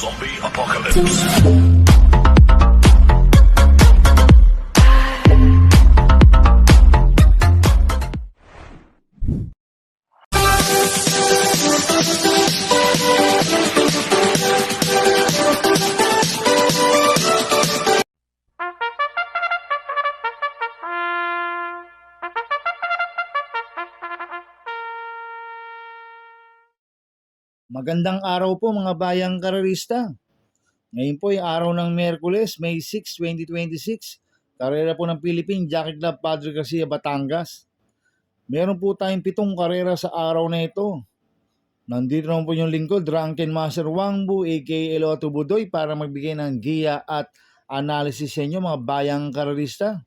Zombie Apocalypse. Magandang araw po mga bayang karerista. Ngayon po ay araw ng Miyerkules, May 6, 2026. Karera po ng Philippine Jockey Club Padre Garcia, Batangas. Meron po tayong 7 karera sa araw na ito. Nandito naman po yung lingkod, Drunken Master Wangbu, aka Eloto Budoy, para magbigay ng giya at analysis sa inyo mga bayang karerista.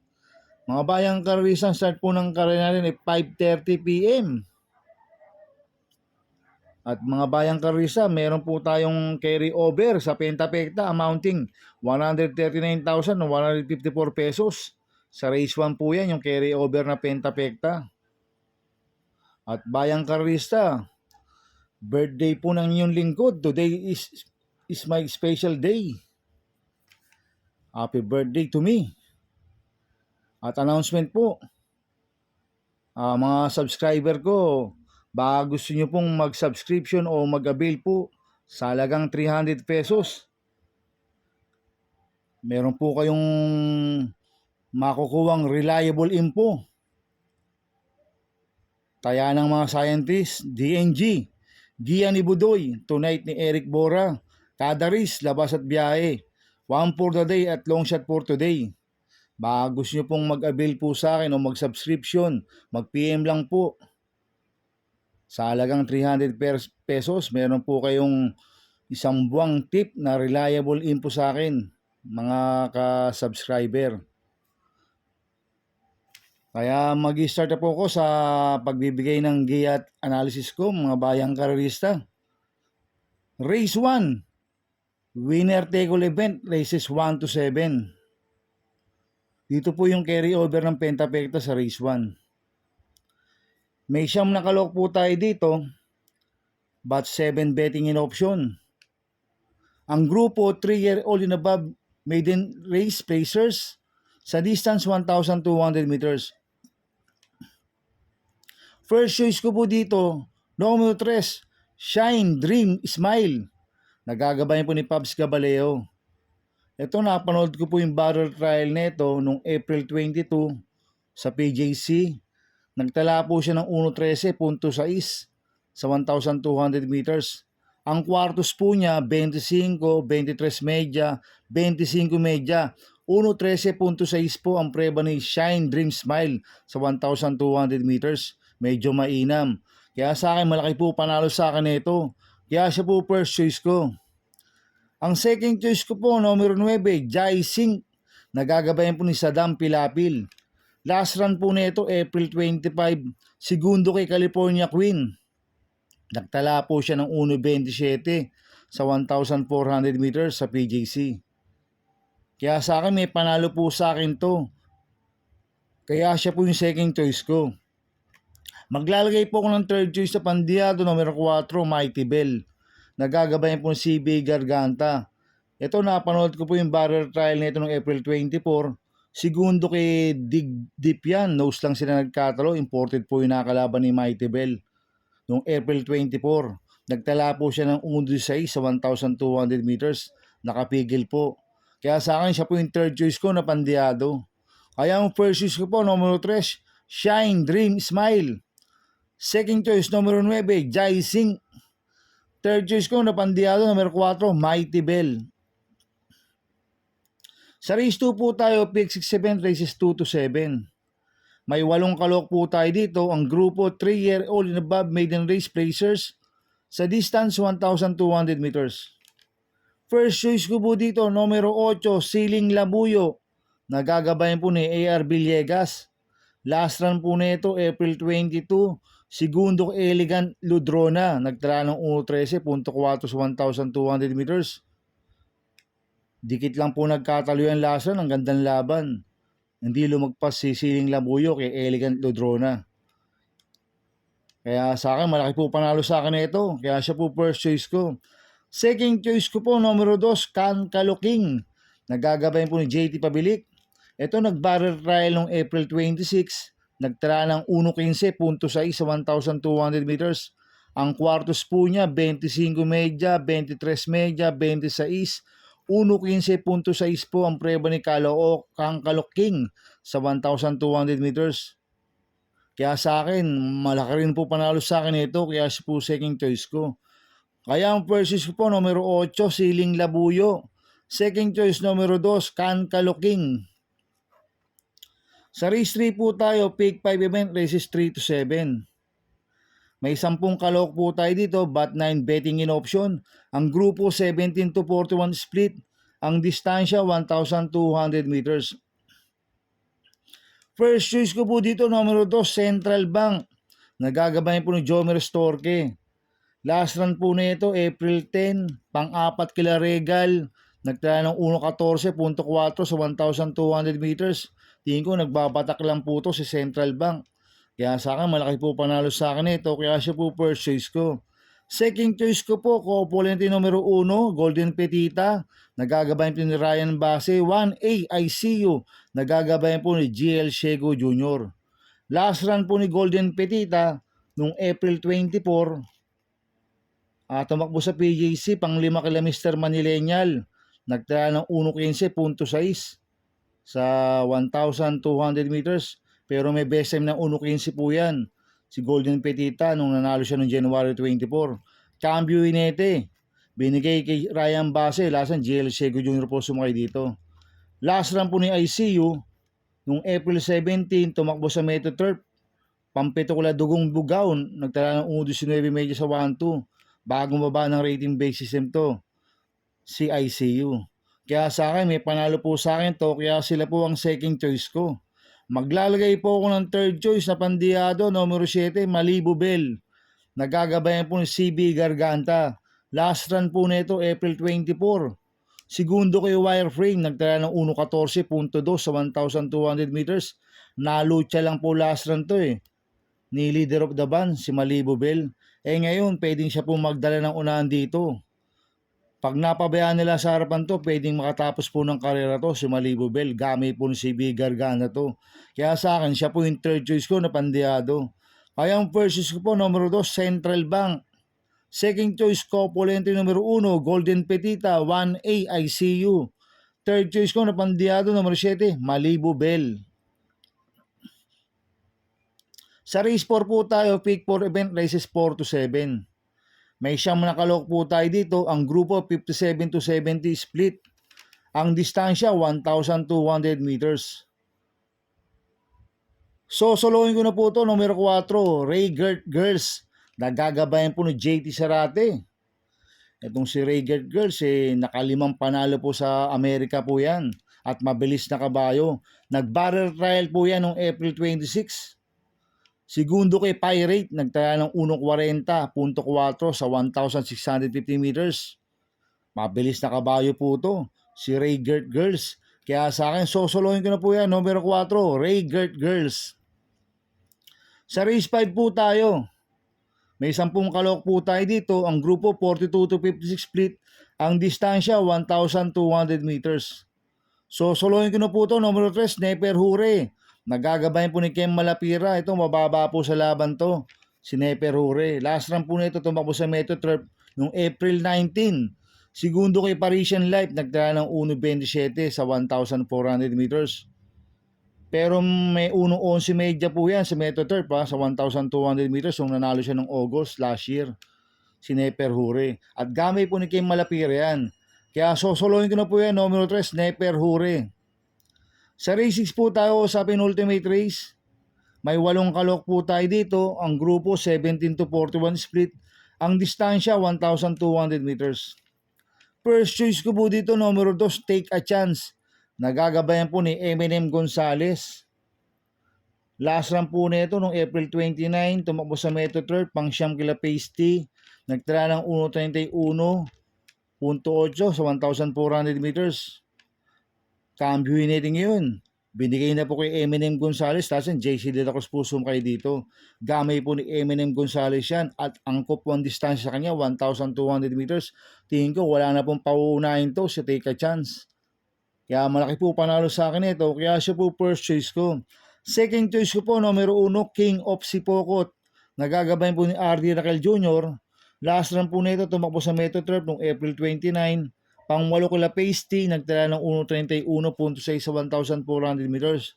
Mga bayang karerista, start po ng karera natin ay 5:30 p.m. At mga bayang karisa, meron po tayong carry over sa Pentapekta amounting 139,154 pesos. Sa race 1 po yan, yung carry over na Pentapekta. At bayang karista, birthday po ng inyong lingkod. Today is my special day. Happy birthday to me. At announcement po, mga subscriber ko, baka gusto nyo pong mag-subscription o mag-avail po sa halagang 300 pesos. Meron po kayong makukuhang reliable info. Taya ng mga scientists, DNG, Giya ni Budoy, Tonight ni Eric Bora, kada race, labas at biyahe, 1 for the day at long shot for today. Baka gusto nyo pong mag-avail po sa akin o mag-subscription, mag-PM lang po. Sa halagang 300 pesos, meron po kayong isang buwang tip na reliable info sa akin, mga ka-subscriber. Kaya mag-start na po ako sa pagbibigay ng giya at analysis ko, mga bayang karerista. Race 1, winner take all event, races 1 to 7. Dito po yung carry over ng Pentapekta sa race 1. May siyam na kalok po tayo dito, but 7 betting in option. Ang grupo 3-year-old and above maiden race placers sa distance 1,200 meters. First choice ko po dito, numero 3, Shine Dream Smile. Nagagabayan po ni Pabs Caballeo. Ito, napanood ko po yung barrel trial nito noong April 22 sa PJC. Nagtala po siya ng 1.13.6 sa 1,200 meters. Ang kwartos po niya, 25, 23 media, 25 media. 1.13.6 po ang preba ni Shine Dream Smile sa 1,200 meters. Medyo mainam. Kaya sa akin, malaki po panalo sa akin ito. Kaya siya po first choice ko. Ang second choice ko po, numero 9, Jai Singh. Nagagabayan po ni Saddam Pilapil. Last run po nito, April 25, segundo kay California Queen. Nagtala po siya ng 1.27 sa 1,400 meters sa PJC. Kaya sa akin, may panalo po sa akin to. Kaya siya po yung second choice ko. Maglalagay po ako ng third choice sa pandiyado, numero 4, Mighty Bell. Nagagabayan po si CB Garganta. Ito, napanood ko po yung barrel trial nito noong April 24. Segundo kay Deep yan, nose lang sila nagkatalo, imported po yung nakalaban ni Mighty Bell. Noong April 24, nagtala po siya ng 1.16 sa 1,200 meters, nakapigil po. Kaya sa akin, siya po yung third choice ko na pandiyado. Kaya ang first choice ko po, numero 3, Shine Dream Smile. Second choice, numero 9, Jai Singh. Third choice ko na pandiyado, numero 4, Mighty Bell. Sa race 2 po tayo, pick 6-7, races 2 to 7. May 8 kalok po tayo dito. Ang grupo 3-year-old and above maiden race placers sa distance 1,200 meters. First choice ko po dito, numero 8, Siling Labuyo. Nagagabayan po ni AR Villegas. Last run po nito, April 22. Segundo Elegant Ludrona. Nagtala ng 1.13.4 sa 1,200 meters. Dikit lang po nagkatalo yan last run, ang gandang laban. Hindi lumagpas si Siling Labuyo kay Elegant Ludrona. Kaya sa akin, malaki po panalo sa akin ito. Kaya siya po first choice ko. Second choice ko po, numero 2, Can Kaluking. Nagagabayan po ni JT Pabilik. Ito nag-barrel trial noong April 26, nagtala ng 1.15.6 sa 1,200 meters. Ang quartos po niya, 25 media, 23 media, 26, 1.15.6 po ang preba ni Kang Kaluking sa 1,200 meters. Kaya sa akin, malaki rin po panalo sa akin ito, kaya siya po second choice ko. Kaya ang first choice ko po, numero 8, Siling Labuyo. Second choice, numero 2, Can Kaluking. Sa race 3 po tayo, pick 5 event, races 3 to 7. May 10 kalok po tayo dito, but 9 betting in option. Ang grupo 17 to 41 split. Ang distansya 1,200 meters. First choice ko po dito, numero 2, Central Bank. Nagagabayan po ni Jomer Storke. Last run po na ito, April 10, pang-apat kila Regal. Nagtala ng 1.14.4 sa 1,200 meters. Tingin ko nagbabatak lang po to si Central Bank. Kaya sa akin, malaki po panalo sa akin ito. Kaya siya po first choice ko. Second choice ko po, co-opponente numero 1, Golden Petita. Nagagabayan po ni Ryan Base. 1A, ICU. Nagagabayan po ni GL Shego Jr. Last run po ni Golden Petita noong April 24. Tumakbo sa PJC, pang-5 kila Mr. Manileñal. Nagtala ng 1.15.6 sa 1,200 meters. Pero may best time ng 1.15 po yan. Si Golden Petita nung nanalo siya noong January 24. Cambio Inete. Binigay kay Ryan Base. Lasan, GL Sego Jr. po sumakay dito. Last run po ni ICU. Nung April 17, tumakbo sa Metro Turf. Pampito kula Dugong Bugaw. Nagtala ng 1.19 medyo sa 1.2. Bagong baba ng rating base system to. Si ICU. Kaya sa akin, may panalo po sa akin to, kaya sila po ang second choice ko. Maglalagay po ako ng third choice na pandiyado, numero 7, Malibu Bell. Nagagabayan po ni CB Garganta. Last run po nito, April 24. Segundo kay Wireframe, nagtala ng 1.14.2 sa 1,200 meters. Nalucha lang po last run to ni leader of the band, si Malibu Bell. Ngayon, pwedeng siya po magdala ng unahan dito. Pag napabayaan nila sa harapan to, pwedeng makatapos po ng karera to si Malibu Bell. Gamay po ni CB Gargana to. Kaya sa akin, siya po yung third choice ko na pandiyado. Kaya ang first choice ko po, numero 2, Central Bank. Second choice ko, opponente numero 1, Golden Petita, 1A, ICU. Third choice ko na pandiyado, numero 7, Malibu Bell. Sa race 4 po tayo, pick 4 event, races 4 to 7. May siyam nakalok po tayo dito. Ang grupo 57 to 70 split. Ang distansya 1,200 meters. So solohin ko na po ito. Numero 4, Ray Gert Girls. Nagagabayan po ni JT Sarate. Itong si Ray Gert Girls, nakalimang panalo po sa Amerika po yan. At mabilis na kabayo. Nag-barrel trial po yan noong April 26. Segundo kay Pirate, nagtala ng 1.40.4 sa 1,650 meters. Mabilis na kabayo po ito, si Ray Gert Girls. Kaya sa akin, sosolohin ko na po yan, numero 4, Ray Gert Girls. Sa race 5 po tayo. May 10 kalok po tayo dito. Ang grupo 42 to 56 split. Ang distansya 1,200 meters. Sosolohin ko na po ito, numero 3, Sniper Hure. Nagagabayan po ni Kem Malapira. Ito, mababa po sa laban to. Si Sniper Hure. Last run po nito, tumakbo sa Metro Turf noong April 19. Segundo kay Parisian Life, nagtala ng 1.27 sa 1,400 meters. Pero may 1.11 media po yan sa Metro Turf sa 1,200 meters nung nanalo siya ng August last year. Si Sniper Hure. At gamay po ni Kem Malapira yan. Kaya sosolohin ko na po yan, numero 3, Sniper Hure. Sa race 6 po tayo sa penultimate race. May 8 kalok po tayo dito. Ang grupo 17 to 41 split. Ang distansya 1,200 meters. First choice ko po dito, numero 2, Take a Chance. Nagagabayan po ni Eminem Gonzalez. Last run po nito noong April 29, tumakbo sa Metro Turf, pang siyam kila Pasty. Nagtala ng 1.31.8 sa 1,400 meters. Cambio Inete ngayon. Binigay na po kay Eminem Gonzalez, tapos JC De La Cruz po sumakay dito. Gamay po ni Eminem Gonzalez yan at angkop po ang distansya sa kanya, 1,200 meters. Tingin ko wala na pong pauunahin to, si Take a Chance. Kaya malaki po panalo sa akin ito, kaya siya po first choice ko. Second choice ko po, numero 1, King of Sipokot. Nagagabayan po ni RD Raquel Jr. Last run po nito, tumakbo sa Metro Turf noong April 29. Pang-walo ko La Pasty, nagtala ng 1.31.6 sa 1,400 meters.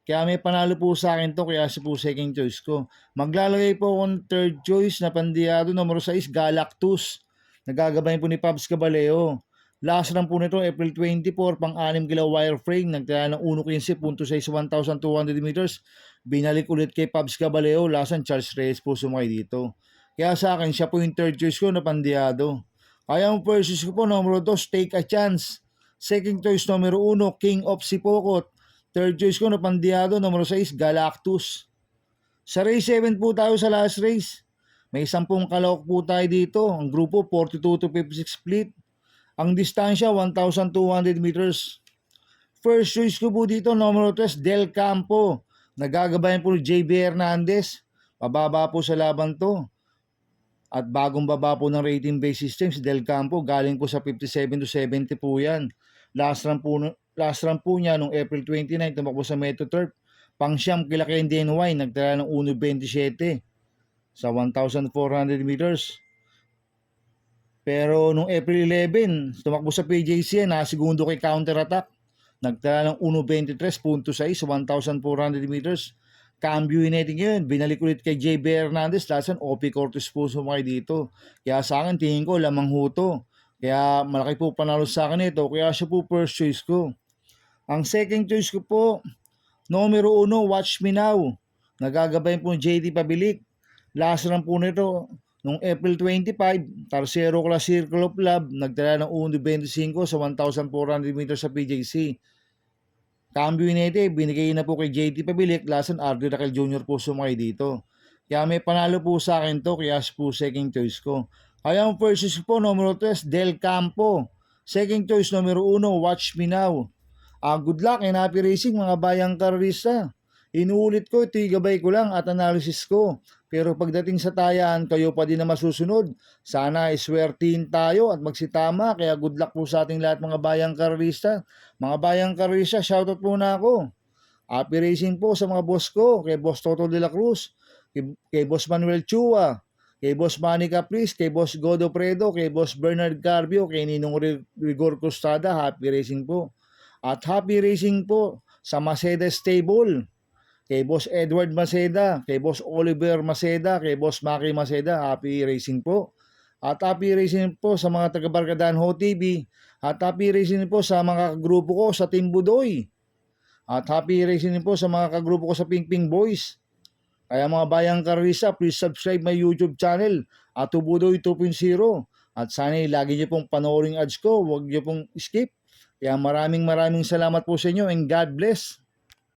Kaya may panalo po sa akin to, kaya siya po second choice ko. Maglalagay po ako ng third choice na pandiyado, numero 6, Galactus. Nagagabayan po ni Pabs Caballeo. Last run po nito, April 24, pang-6 kilo wireframe, nagtala ng 1.15.6 sa 1,200 meters. Binalik ulit kay Pabs Caballeo, last run Charles Reyes po sumakay dito. Kaya sa akin, siya po yung third choice ko na pandiyado. Kaya ang first choice ko po, numero 2, Take a Chance. Second choice, numero 1, King of Sipokot. Third choice ko na pandiyado, numero 6, Galactus. Sa race 7 po tayo sa last race. May 10 kalawak po tayo dito. Ang grupo, 42 to 56 split. Ang distansya, 1,200 meters. First choice ko po dito, numero 3, Del Campo. Nagagabayan po ni JB Hernandez. Pababa po sa laban to. At bagong baba po ng rating base system, si Del Campo, galing po sa 57 to 70 po yan. Last run po niya noong April 29, tumakbo sa Metro Turf. Pang-siyam kila NY, nagtala ng 1.27 sa 1,400 meters. Pero noong April 11, tumakbo sa PJC, nakasegundo kay Counter Attack. Nagtala ng 1.23.6 sa 1,400 meters. Cambio United ngayon, binalik ulit kay JB Hernandez, lasan OP Cortez po sumakay dito. Kaya sa akin, tingin ko, lamang huto. Kaya malaki po panalo sa akin ito, kaya siya po first choice ko. Ang second choice ko po, numero 1, Watch Me Now. Nagagabayan po JD Pabilik. Last run po nito, noong April 25, Tercero Class Circle of Love, nagtala ng 1.25 sa 1,400 meters sa PJC. Cambio United, binigay na po kay JT Pabilik, lasan RD Raquel Jr. po sumakay dito. Kaya may panalo po sa akin to, kaya po second choice ko. Kaya ang first choice po, numero 3, Del Campo. Second choice, numero 1, Watch Me Now. Good luck and happy racing mga bayang karista. Inuulit ko, ito gabay ko lang at analysis ko. Pero pagdating sa tayaan, kayo pa din na masusunod. Sana iswertihin tayo at magsitama. Kaya good luck po sa ating lahat mga bayang karista. Mga bayang karista, shoutout po na ako. Happy racing po sa mga boss ko. Kay Boss Toto De La Cruz, kay Boss Manuel Chua, kay Boss Manny Caprice, kay Boss Godo Predo, kay Boss Bernard Garbio, kay Ninong Rigor Costada. Happy racing po. At happy racing po sa Maceda Stable, kay Boss Edward Maceda, kay Boss Oliver Maceda, kay Boss Maki Maceda. Happy racing po. At happy racing po sa mga taga-Barkadahan Ho TV. At happy racing po sa mga kagrupo ko sa Team Budoy. At happy racing po sa mga kagrupo ko sa Ping Ping Boys. Kaya mga bayang karisa, please subscribe my YouTube channel at Budoy 2.0. At sana lagi niyo pong panoorin ads ko, huwag niyo pong skip. Kaya maraming salamat po sa inyo and God bless.